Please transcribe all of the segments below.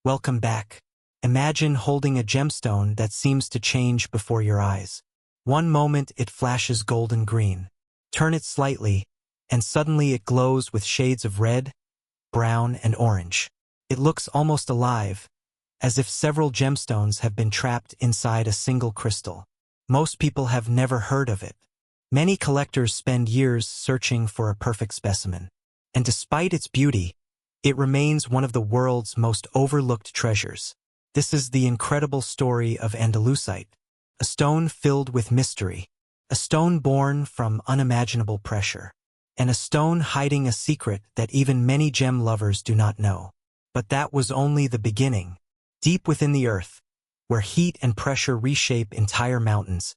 Welcome back. Imagine holding a gemstone that seems to change before your eyes. One moment it flashes golden green. Turn it slightly, and suddenly it glows with shades of red, brown, and orange. It looks almost alive, as if several gemstones have been trapped inside a single crystal. Most people have never heard of it. Many collectors spend years searching for a perfect specimen. And despite its beauty, it remains one of the world's most overlooked treasures. This is the incredible story of Andalusite, a stone filled with mystery, a stone born from unimaginable pressure, and a stone hiding a secret that even many gem lovers do not know. But that was only the beginning. Deep within the earth, where heat and pressure reshape entire mountains,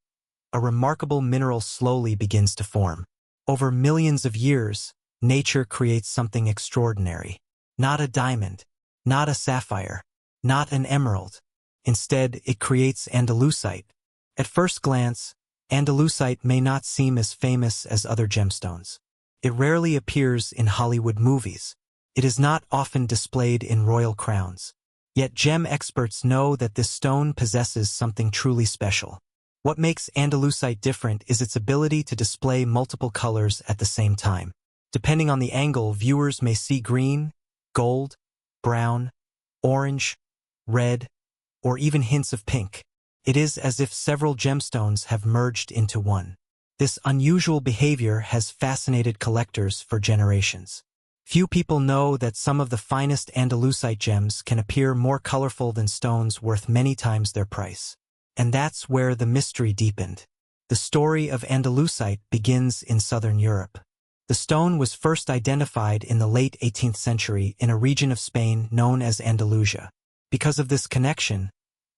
a remarkable mineral slowly begins to form. Over millions of years, nature creates something extraordinary. Not a diamond, not a sapphire, not an emerald. Instead, it creates Andalusite. At first glance, Andalusite may not seem as famous as other gemstones. It rarely appears in Hollywood movies. It is not often displayed in royal crowns. Yet gem experts know that this stone possesses something truly special. What makes Andalusite different is its ability to display multiple colors at the same time. Depending on the angle, viewers may see green, gold, brown, orange, red, or even hints of pink. It is as if several gemstones have merged into one. This unusual behavior has fascinated collectors for generations. Few people know that some of the finest Andalusite gems can appear more colorful than stones worth many times their price. And that's where the mystery deepened. The story of Andalusite begins in southern Europe. The stone was first identified in the late 18th century in a region of Spain known as Andalusia. Because of this connection,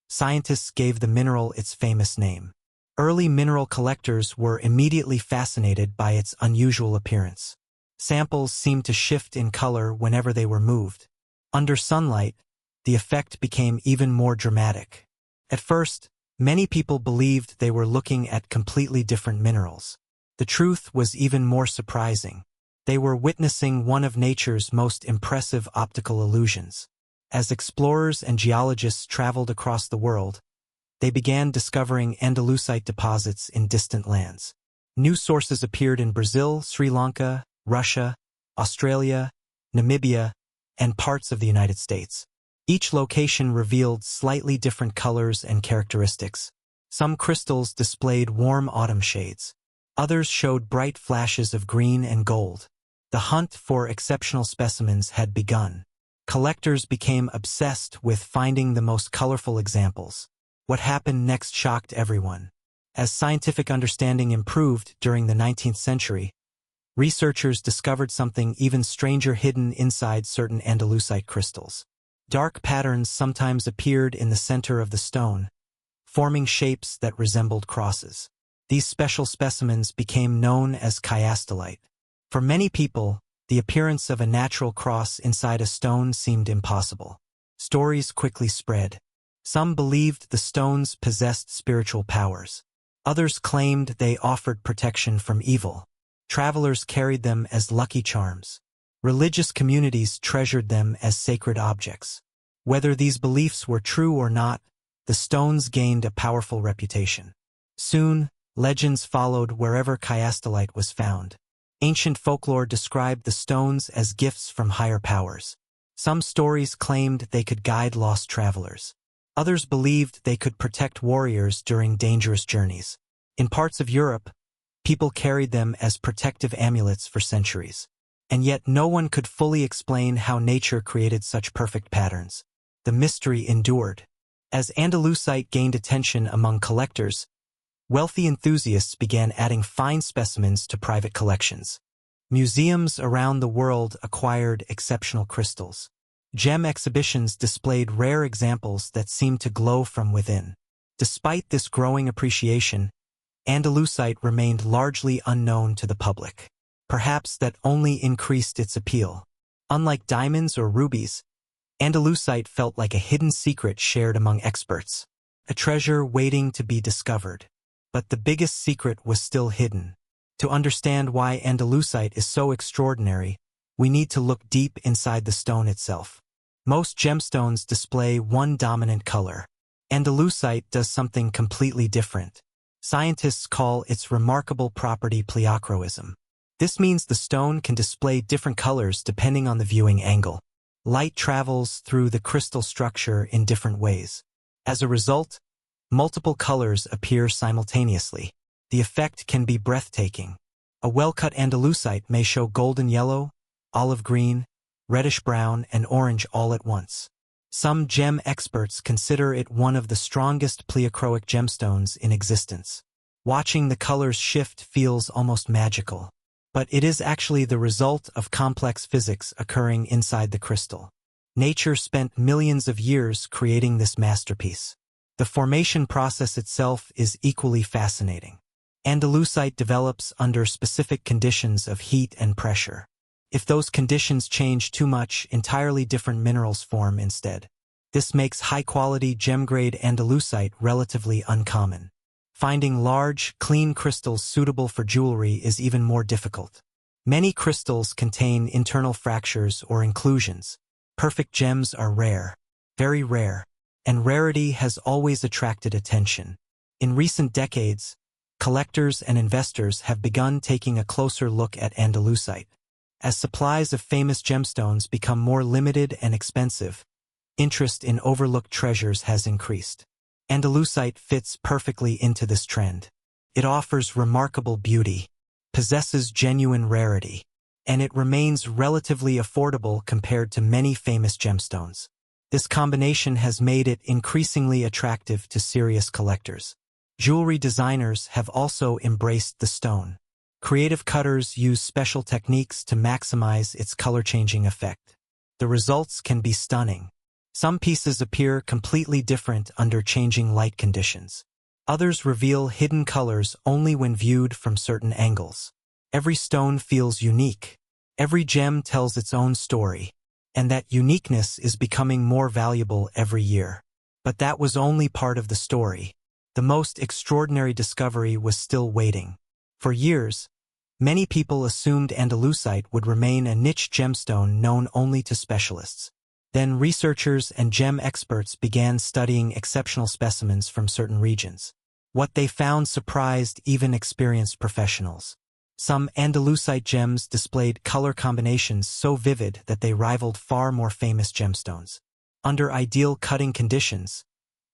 scientists gave the mineral its famous name. Early mineral collectors were immediately fascinated by its unusual appearance. Samples seemed to shift in color whenever they were moved. Under sunlight, the effect became even more dramatic. At first, many people believed they were looking at completely different minerals. The truth was even more surprising. They were witnessing one of nature's most impressive optical illusions. As explorers and geologists traveled across the world, they began discovering Andalusite deposits in distant lands. New sources appeared in Brazil, Sri Lanka, Russia, Australia, Namibia, and parts of the United States. Each location revealed slightly different colors and characteristics. Some crystals displayed warm autumn shades. Others showed bright flashes of green and gold. The hunt for exceptional specimens had begun. Collectors became obsessed with finding the most colorful examples. What happened next shocked everyone. As scientific understanding improved during the 19th century, researchers discovered something even stranger hidden inside certain Andalusite crystals. Dark patterns sometimes appeared in the center of the stone, forming shapes that resembled crosses. These special specimens became known as chiastolite. For many people, the appearance of a natural cross inside a stone seemed impossible. Stories quickly spread. Some believed the stones possessed spiritual powers. Others claimed they offered protection from evil. Travelers carried them as lucky charms. Religious communities treasured them as sacred objects. Whether these beliefs were true or not, the stones gained a powerful reputation. Soon, legends followed wherever chiastolite was found. Ancient folklore described the stones as gifts from higher powers. Some stories claimed they could guide lost travelers. Others believed they could protect warriors during dangerous journeys. In parts of Europe, people carried them as protective amulets for centuries. And yet no one could fully explain how nature created such perfect patterns. The mystery endured. As Andalusite gained attention among collectors, wealthy enthusiasts began adding fine specimens to private collections. Museums around the world acquired exceptional crystals. Gem exhibitions displayed rare examples that seemed to glow from within. Despite this growing appreciation, Andalusite remained largely unknown to the public. Perhaps that only increased its appeal. Unlike diamonds or rubies, Andalusite felt like a hidden secret shared among experts, a treasure waiting to be discovered. But the biggest secret was still hidden. To understand why Andalusite is so extraordinary, we need to look deep inside the stone itself. Most gemstones display one dominant color. Andalusite does something completely different. Scientists call its remarkable property pleochroism. This means the stone can display different colors depending on the viewing angle. Light travels through the crystal structure in different ways. As a result, multiple colors appear simultaneously. The effect can be breathtaking. A well-cut Andalusite may show golden yellow, olive green, reddish brown, and orange all at once. Some gem experts consider it one of the strongest pleochroic gemstones in existence. Watching the colors shift feels almost magical. But it is actually the result of complex physics occurring inside the crystal. Nature spent millions of years creating this masterpiece. The formation process itself is equally fascinating. Andalusite develops under specific conditions of heat and pressure. If those conditions change too much, entirely different minerals form instead. This makes high-quality gem-grade Andalusite relatively uncommon. Finding large, clean crystals suitable for jewelry is even more difficult. Many crystals contain internal fractures or inclusions. Perfect gems are rare, very rare, and rarity has always attracted attention. In recent decades, collectors and investors have begun taking a closer look at Andalusite. As supplies of famous gemstones become more limited and expensive, interest in overlooked treasures has increased. Andalusite fits perfectly into this trend. It offers remarkable beauty, possesses genuine rarity, and it remains relatively affordable compared to many famous gemstones. This combination has made it increasingly attractive to serious collectors. Jewelry designers have also embraced the stone. Creative cutters use special techniques to maximize its color-changing effect. The results can be stunning. Some pieces appear completely different under changing light conditions. Others reveal hidden colors only when viewed from certain angles. Every stone feels unique. Every gem tells its own story, and that uniqueness is becoming more valuable every year. But that was only part of the story. The most extraordinary discovery was still waiting. For years, many people assumed Andalusite would remain a niche gemstone known only to specialists. Then researchers and gem experts began studying exceptional specimens from certain regions. What they found surprised even experienced professionals. Some Andalusite gems displayed color combinations so vivid that they rivaled far more famous gemstones. Under ideal cutting conditions,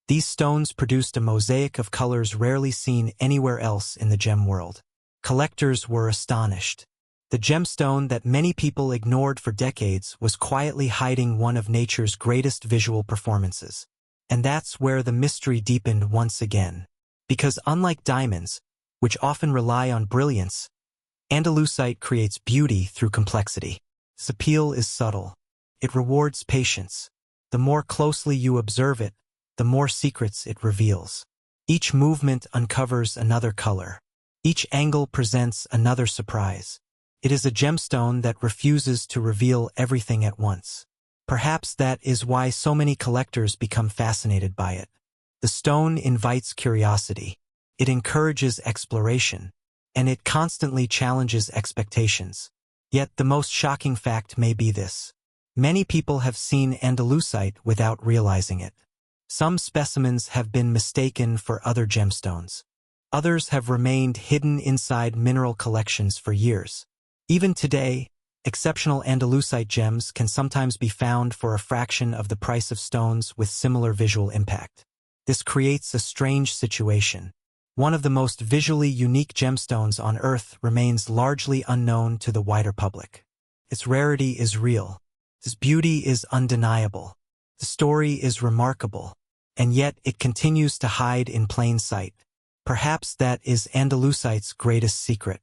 these stones produced a mosaic of colors rarely seen anywhere else in the gem world. Collectors were astonished. The gemstone that many people ignored for decades was quietly hiding one of nature's greatest visual performances. And that's where the mystery deepened once again. Because unlike diamonds, which often rely on brilliance, Andalusite creates beauty through complexity. Its appeal is subtle. It rewards patience. The more closely you observe it, the more secrets it reveals. Each movement uncovers another color. Each angle presents another surprise. It is a gemstone that refuses to reveal everything at once. Perhaps that is why so many collectors become fascinated by it. The stone invites curiosity. It encourages exploration, and it constantly challenges expectations. Yet the most shocking fact may be this. Many people have seen Andalusite without realizing it. Some specimens have been mistaken for other gemstones. Others have remained hidden inside mineral collections for years. Even today, exceptional Andalusite gems can sometimes be found for a fraction of the price of stones with similar visual impact. This creates a strange situation. One of the most visually unique gemstones on Earth remains largely unknown to the wider public. Its rarity is real. Its beauty is undeniable. The story is remarkable, and yet it continues to hide in plain sight. Perhaps that is Andalusite's greatest secret.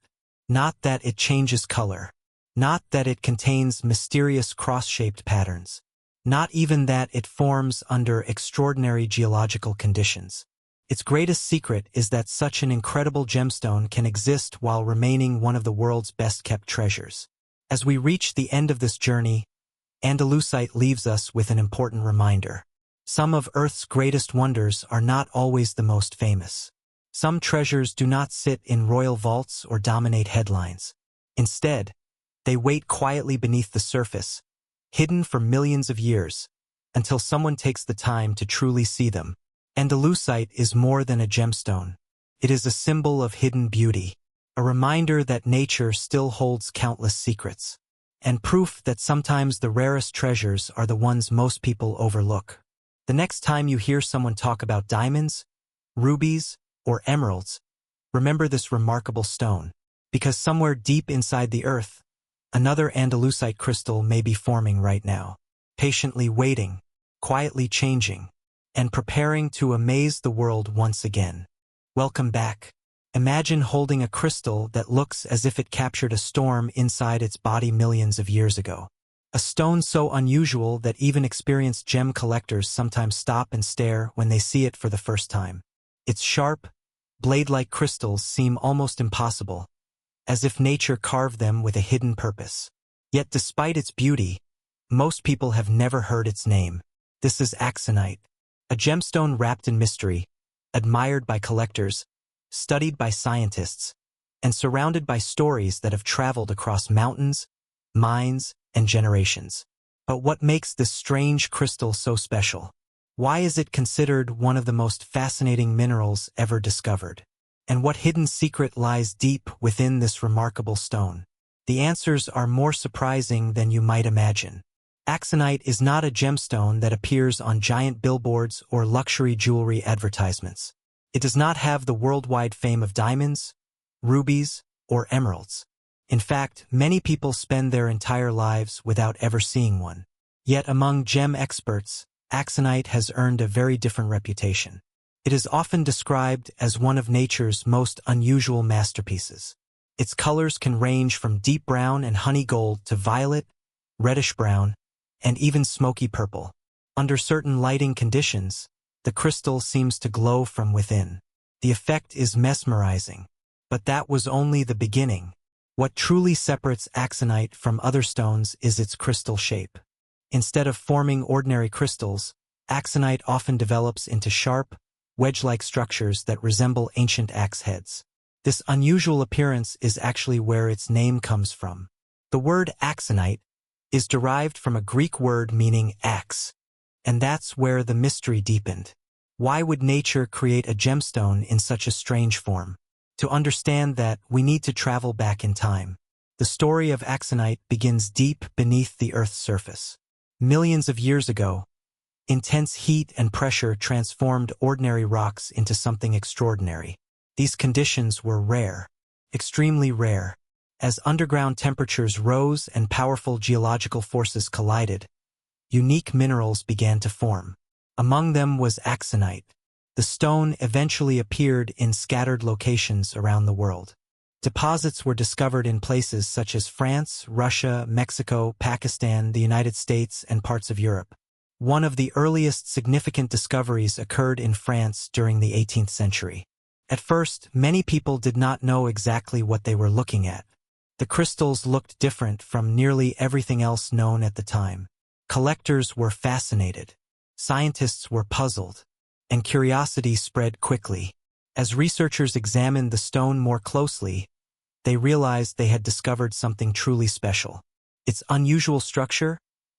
Not that it changes color. Not that it contains mysterious cross-shaped patterns. Not even that it forms under extraordinary geological conditions. Its greatest secret is that such an incredible gemstone can exist while remaining one of the world's best-kept treasures. As we reach the end of this journey, Andalusite leaves us with an important reminder. Some of Earth's greatest wonders are not always the most famous. Some treasures do not sit in royal vaults or dominate headlines. Instead, they wait quietly beneath the surface, hidden for millions of years, until someone takes the time to truly see them. Andalusite is more than a gemstone. It is a symbol of hidden beauty, a reminder that nature still holds countless secrets, and proof that sometimes the rarest treasures are the ones most people overlook. The next time you hear someone talk about diamonds, rubies, or emeralds, remember this remarkable stone, because somewhere deep inside the earth, another Andalusite crystal may be forming right now, patiently waiting, quietly changing, and preparing to amaze the world once again. Welcome back. Imagine holding a crystal that looks as if it captured a storm inside its body millions of years ago. A stone so unusual that even experienced gem collectors sometimes stop and stare when they see it for the first time. Its sharp, blade-like crystals seem almost impossible, as if nature carved them with a hidden purpose. Yet despite its beauty, most people have never heard its name. This is axonite, a gemstone wrapped in mystery, admired by collectors, studied by scientists, and surrounded by stories that have traveled across mountains, mines, and generations. But what makes this strange crystal so special? Why is it considered one of the most fascinating minerals ever discovered? And what hidden secret lies deep within this remarkable stone? The answers are more surprising than you might imagine. Axonite is not a gemstone that appears on giant billboards or luxury jewelry advertisements. It does not have the worldwide fame of diamonds, rubies, or emeralds. In fact, many people spend their entire lives without ever seeing one. Yet among gem experts, axonite has earned a very different reputation. It is often described as one of nature's most unusual masterpieces. Its colors can range from deep brown and honey gold to violet, reddish brown, and even smoky purple. Under certain lighting conditions, the crystal seems to glow from within. The effect is mesmerizing. But that was only the beginning. What truly separates axonite from other stones is its crystal shape. Instead of forming ordinary crystals, axonite often develops into sharp, wedge-like structures that resemble ancient axe heads. This unusual appearance is actually where its name comes from. The word axonite is derived from a Greek word meaning axe, and that's where the mystery deepened. Why would nature create a gemstone in such a strange form? To understand that, we need to travel back in time. The story of axonite begins deep beneath the Earth's surface. Millions of years ago, intense heat and pressure transformed ordinary rocks into something extraordinary. These conditions were rare, extremely rare. As underground temperatures rose and powerful geological forces collided, unique minerals began to form. Among them was axonite. The stone eventually appeared in scattered locations around the world. Deposits were discovered in places such as France, Russia, Mexico, Pakistan, the United States, and parts of Europe. One of the earliest significant discoveries occurred in France during the 18th century. At first, many people did not know exactly what they were looking at. The crystals looked different from nearly everything else known at the time. Collectors were fascinated. Scientists were puzzled, and curiosity spread quickly. As researchers examined the stone more closely, they realized they had discovered something truly special. Its unusual structure,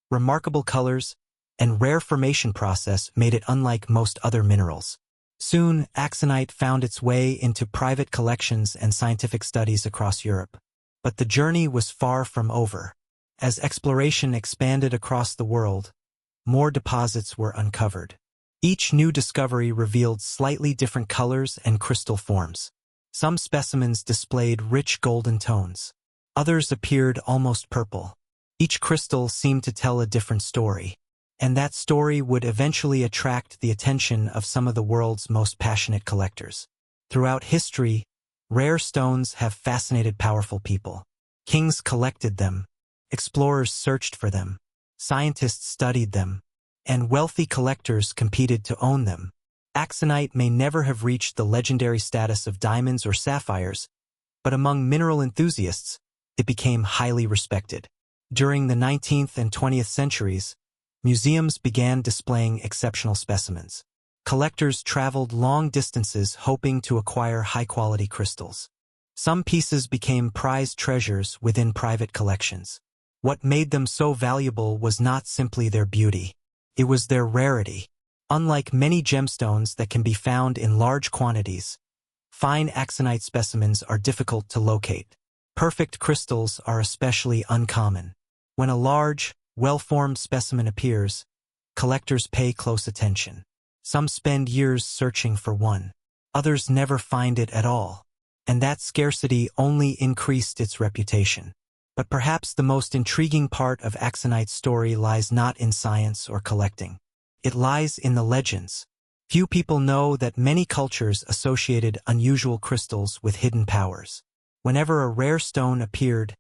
remarkable colors, and rare formation process made it unlike most other minerals. Soon, axonite found its way into private collections and scientific studies across Europe. But the journey was far from over. As exploration expanded across the world, more deposits were uncovered. Each new discovery revealed slightly different colors and crystal forms. Some specimens displayed rich golden tones. Others appeared almost purple. Each crystal seemed to tell a different story, and that story would eventually attract the attention of some of the world's most passionate collectors. Throughout history, rare stones have fascinated powerful people. Kings collected them, explorers searched for them, scientists studied them, and wealthy collectors competed to own them. Axonite may never have reached the legendary status of diamonds or sapphires, but among mineral enthusiasts, it became highly respected. During the 19th and 20th centuries, museums began displaying exceptional specimens. Collectors traveled long distances hoping to acquire high-quality crystals. Some pieces became prized treasures within private collections. What made them so valuable was not simply their beauty. It was their rarity. Unlike many gemstones that can be found in large quantities, fine axonite specimens are difficult to locate. Perfect crystals are especially uncommon. When a large, well-formed specimen appears, collectors pay close attention. Some spend years searching for one. Others never find it at all. And that scarcity only increased its reputation. But perhaps the most intriguing part of axonite's story lies not in science or collecting. It lies in the legends. Few people know that many cultures associated unusual crystals with hidden powers. Whenever a rare stone appeared,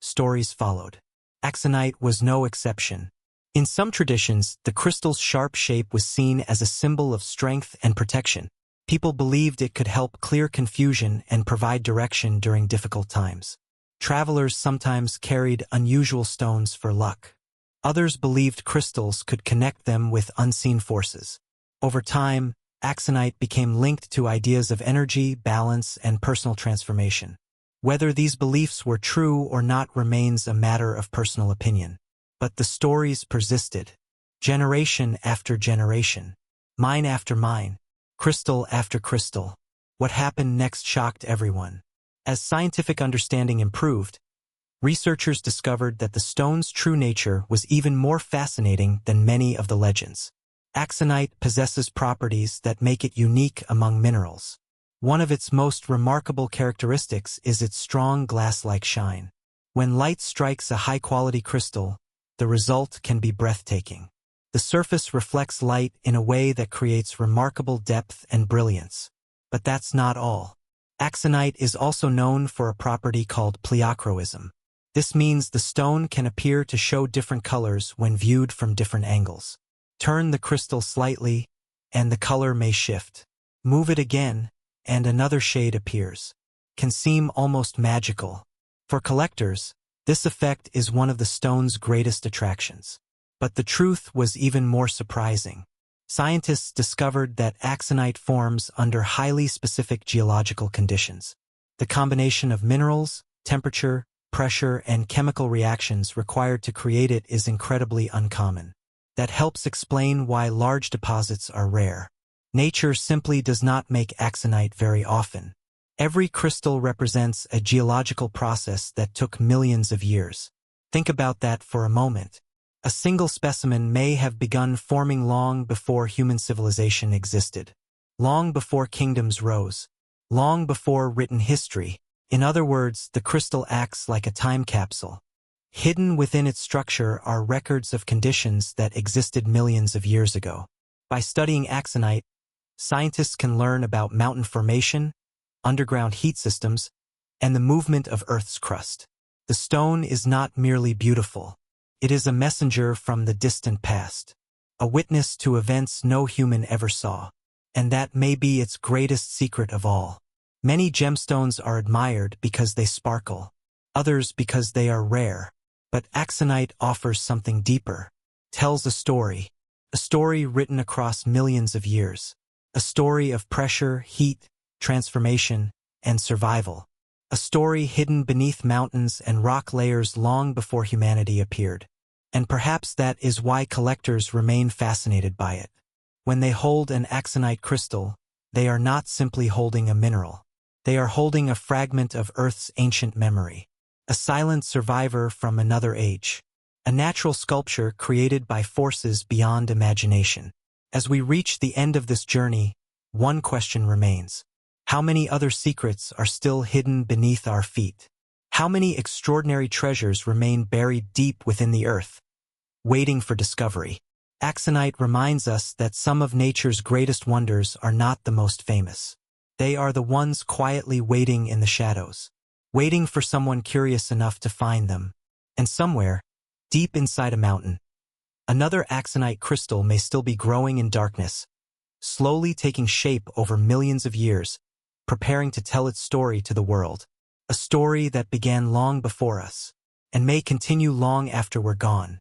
stories followed. Axonite was no exception. In some traditions, the crystal's sharp shape was seen as a symbol of strength and protection. People believed it could help clear confusion and provide direction during difficult times. Travelers sometimes carried unusual stones for luck. Others believed crystals could connect them with unseen forces. Over time, axonite became linked to ideas of energy, balance, and personal transformation. Whether these beliefs were true or not remains a matter of personal opinion. But the stories persisted. Generation after generation. Mine after mine. Crystal after crystal. What happened next shocked everyone. As scientific understanding improved, researchers discovered that the stone's true nature was even more fascinating than many of the legends. Axonite possesses properties that make it unique among minerals. One of its most remarkable characteristics is its strong glass-like shine. When light strikes a high-quality crystal, the result can be breathtaking. The surface reflects light in a way that creates remarkable depth and brilliance. But that's not all. Axonite is also known for a property called pleochroism. This means the stone can appear to show different colors when viewed from different angles. Turn the crystal slightly, and the color may shift. Move it again, and another shade appears. Can seem almost magical. For collectors, this effect is one of the stone's greatest attractions. But the truth was even more surprising. Scientists discovered that axonite forms under highly specific geological conditions. The combination of minerals, temperature, pressure, and chemical reactions required to create it is incredibly uncommon. That helps explain why large deposits are rare. Nature simply does not make axonite very often. Every crystal represents a geological process that took millions of years. Think about that for a moment. A single specimen may have begun forming long before human civilization existed, long before kingdoms rose, long before written history. In other words, the crystal acts like a time capsule. Hidden within its structure are records of conditions that existed millions of years ago. By studying axonite, scientists can learn about mountain formation, underground heat systems, and the movement of Earth's crust. The stone is not merely beautiful. It is a messenger from the distant past, a witness to events no human ever saw. And that may be its greatest secret of all. Many gemstones are admired because they sparkle, others because they are rare. But axonite offers something deeper, tells a story written across millions of years, a story of pressure, heat, transformation, and survival. A story hidden beneath mountains and rock layers long before humanity appeared. And perhaps that is why collectors remain fascinated by it. When they hold an axonite crystal, they are not simply holding a mineral. They are holding a fragment of Earth's ancient memory, a silent survivor from another age, a natural sculpture created by forces beyond imagination. As we reach the end of this journey, one question remains. How many other secrets are still hidden beneath our feet? How many extraordinary treasures remain buried deep within the earth, waiting for discovery? Axonite reminds us that some of nature's greatest wonders are not the most famous. They are the ones quietly waiting in the shadows, waiting for someone curious enough to find them. And somewhere, deep inside a mountain, another axonite crystal may still be growing in darkness, slowly taking shape over millions of years, preparing to tell its story to the world, a story that began long before us, and may continue long after we're gone.